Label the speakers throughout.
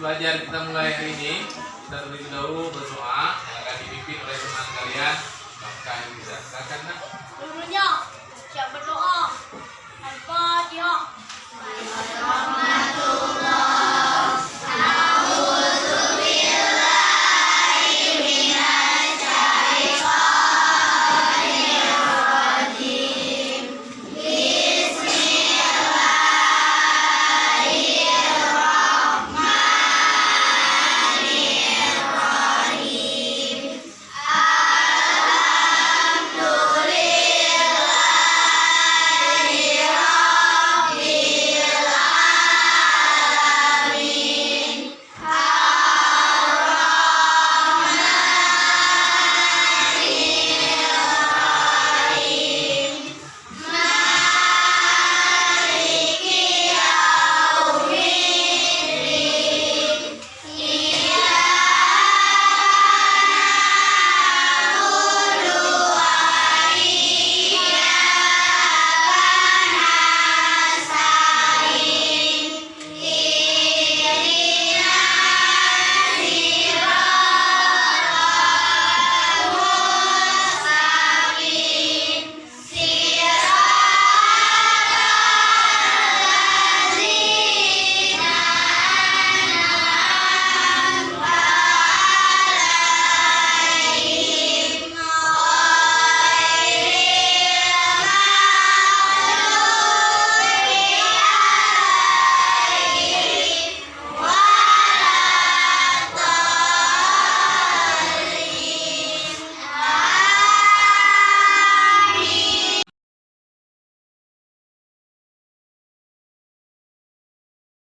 Speaker 1: belajar kita mulai hari ini, kita terlebih dahulu berdoa yang akan dipimpin oleh teman kalian. Maka bisa silakan nak.
Speaker 2: Dulunya siap berdoa. Al-Fatihah.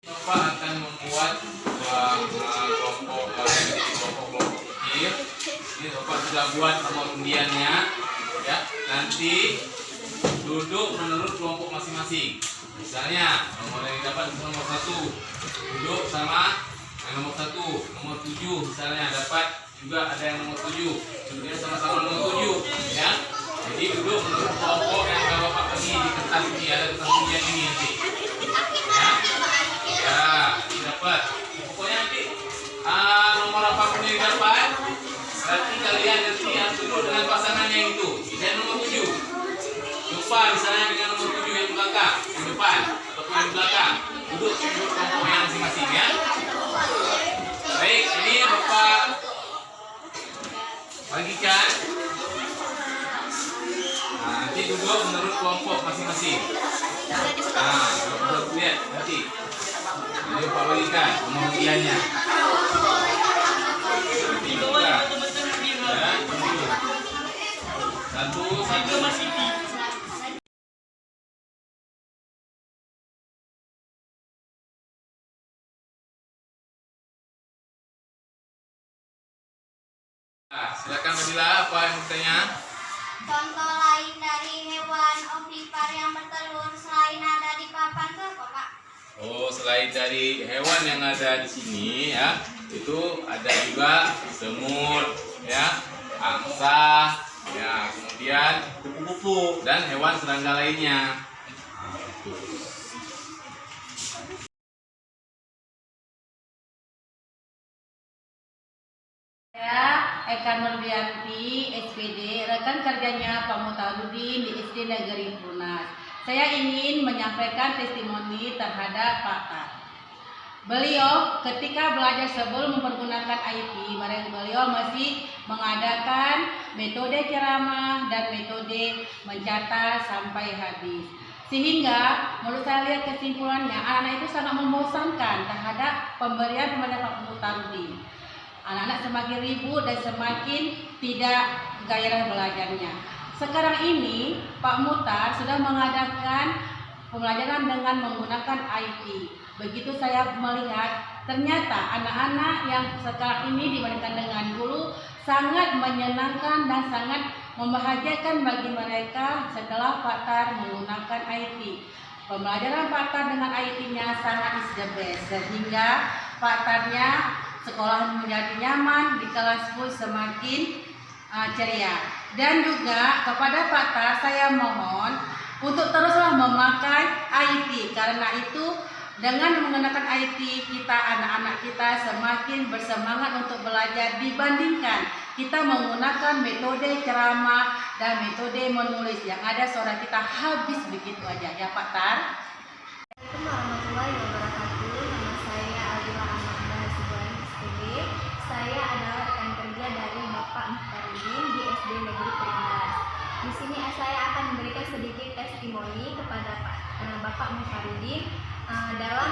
Speaker 1: Bapak akan membuat kelompok kecil. Ini Bapak sudah buat nomor undiannya, ya. Nanti duduk menurut kelompok masing-masing. Misalnya nomor yang dapat nomor 1 duduk sama yang nomor 1, nomor 7 misalnya dapat juga ada yang nomor 7, duduknya sama-sama nomor 7, ya. Jadi duduk menurut kelompok yang Bapak bagi di kertas ini, ada kertas undian ini nanti. Ya, ini dapat. Pokoknya nanti nomor apapun yang dapat, berarti kalian nanti yang duduk dengan pasangannya itu. Misalnya nomor 7. Jumpa misalnya dengan nomor 7 yang belakang, yang depan, ataupun yang belakang. Duduk menurut kelompoknya masing-masing, ya. Baik, ini Bapak bagikan. Nanti duduk menurut kelompok masing-masing. Lihat nanti. Jadi Pak bagikan nomor undiannya. Satu. Silakan Fadila, apa yang bertanya?
Speaker 2: Contoh lain dari hewan ovipar yang bertelur selain ada di papan itu apa, Pak?
Speaker 1: Oh, selain dari hewan yang ada di sini, ya, itu ada juga semut, ya, angsa, ya, kemudian kupu-kupu dan hewan serangga lainnya. Itu.
Speaker 3: Saya Eka Nurdianti, SPD, rekan kerjanya Pak Mutarudin di SD Negeri Punas. Saya ingin menyampaikan testimoni terhadap Pak Tar. Beliau ketika belajar sebelum mempergunakan IT, beliau masih mengadakan metode ceramah dan metode mencatat sampai habis. Sehingga menurut saya lihat kesimpulannya, anak-anak itu sangat membosankan terhadap pemberian kepada Pak Mutarudin. Anak-anak semakin ribut dan semakin tidak gairah belajarnya. Sekarang ini Pak Mutar sudah mengadakan pembelajaran dengan menggunakan IT. Begitu saya melihat, ternyata anak-anak yang sekarang ini dibandingkan dengan dulu sangat menyenangkan dan sangat membahagiakan bagi mereka setelah Pak Tar menggunakan IT. Pembelajaran Pak Tar dengan IT-nya sangat is the best, sehingga Pak Tarnya sekolah menjadi nyaman, di kelas pun semakin ceria. Dan juga kepada Pak Tar saya mohon untuk teruslah memakai IT, karena itu Dengan menggunakan IT, anak-anak kita semakin bersemangat untuk belajar dibandingkan kita menggunakan metode ceramah dan metode menulis yang ada suara kita habis begitu aja. Ya Pak Tar?
Speaker 2: Assalamualaikum warahmatullahi wabarakatuh. Nama saya Aldila Amanda Hasibuan SPD. Saya adalah rekan kerja dari Bapak Muhtarudin di SD Negeri Perumnas. Di sini saya akan memberikan sedikit testimoni kepada Bapak Muhtarudin dalam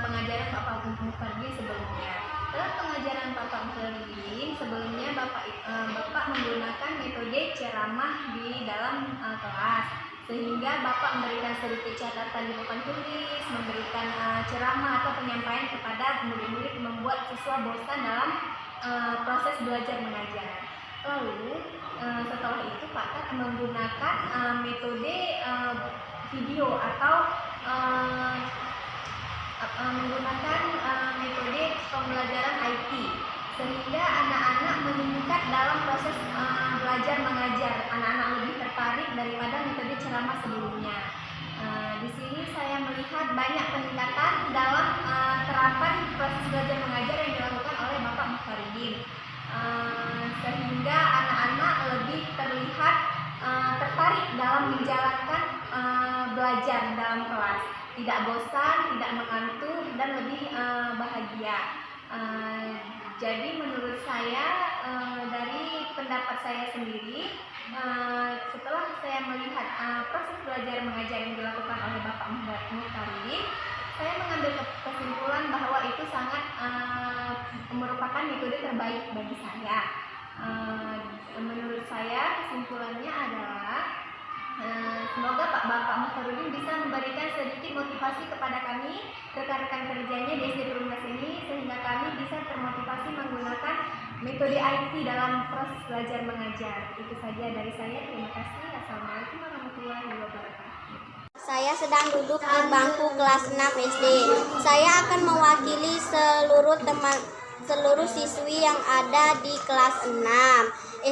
Speaker 2: pengajaran Bapak Muhtarudin sebelumnya. Dalam pengajaran Bapak Muhtarudin sebelumnya Bapak menggunakan metode ceramah di dalam kelas, sehingga Bapak memberikan sedikit catatan di papan tulis, memberikan ceramah atau penyampaian kepada murid-murid membuat siswa bosan dalam proses belajar mengajar. Lalu setelah itu Pak Tar menggunakan metode video atau menggunakan metode pembelajaran IT, sehingga anak-anak meningkat dalam proses belajar mengajar. Anak-anak lebih tertarik daripada metode ceramah sebelumnya. Di sini saya melihat banyak peningkatan dalam terapan proses belajar mengajar yang dilakukan oleh Bapak Muhtarudin, sehingga anak-anak lebih terlihat tertarik dalam menjalankan belajar dalam kelas, tidak bosan, tidak mengantuk, dan lebih bahagia. Jadi menurut saya, dari pendapat saya sendiri, setelah saya melihat proses belajar mengajar yang dilakukan oleh Bapak Muhtarudin, saya mengambil kesimpulan bahwa itu sangat merupakan metode terbaik bagi saya. Menurut saya kesimpulannya adalah semoga Bapak Muhtarudin bisa memberikan sedikit motivasi kepada kami, rekan-rekan kerjanya di SD Perumnas ini, sehingga kami bisa termotivasi menggunakan metode IT dalam proses belajar mengajar. Itu saja dari saya. Terima kasih. Assalamualaikum warahmatullahi wabarakatuh.
Speaker 4: Saya sedang duduk di bangku kelas 6 SD. Saya akan mewakili seluruh siswi yang ada di kelas 6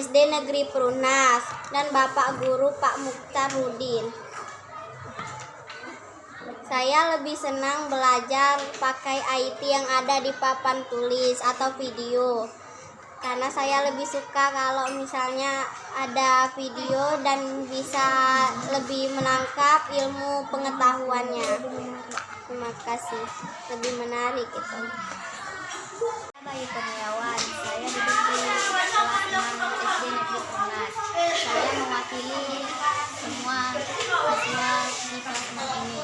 Speaker 4: SD Negeri Perumnas dan Bapak Guru Pak Muhtarudin. Saya lebih senang belajar pakai IT yang ada di papan tulis atau video, karena saya lebih suka kalau misalnya ada video dan bisa lebih menangkap ilmu pengetahuannya. Terima kasih, lebih menarik itu.
Speaker 2: Bayu Kurniawan, saya duduk di kelas 6 SD Negeri Perumnas. Saya mewakili semua siswa di kelas 6 ini.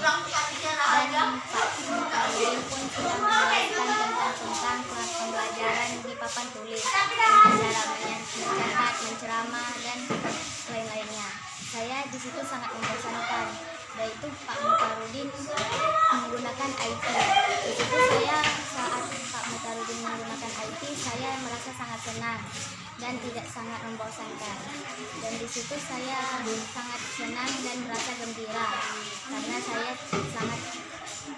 Speaker 2: Dan Pak Muhtarudin pun sudah menjelaskan tentang kelas pembelajaran di papan tulis, cara mencatat, menceramah, dan lain-lainnya. Saya di situ sangat membosankan, yaitu Pak Muhtarudin menggunakan IT. Di situ saya saat Pak Muhtarudin menggunakan IT, saya merasa sangat senang dan tidak sangat membosankan. Dan di situ saya sangat senang dan merasa gembira karena saya sangat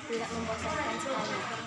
Speaker 2: tidak membosankan sekali.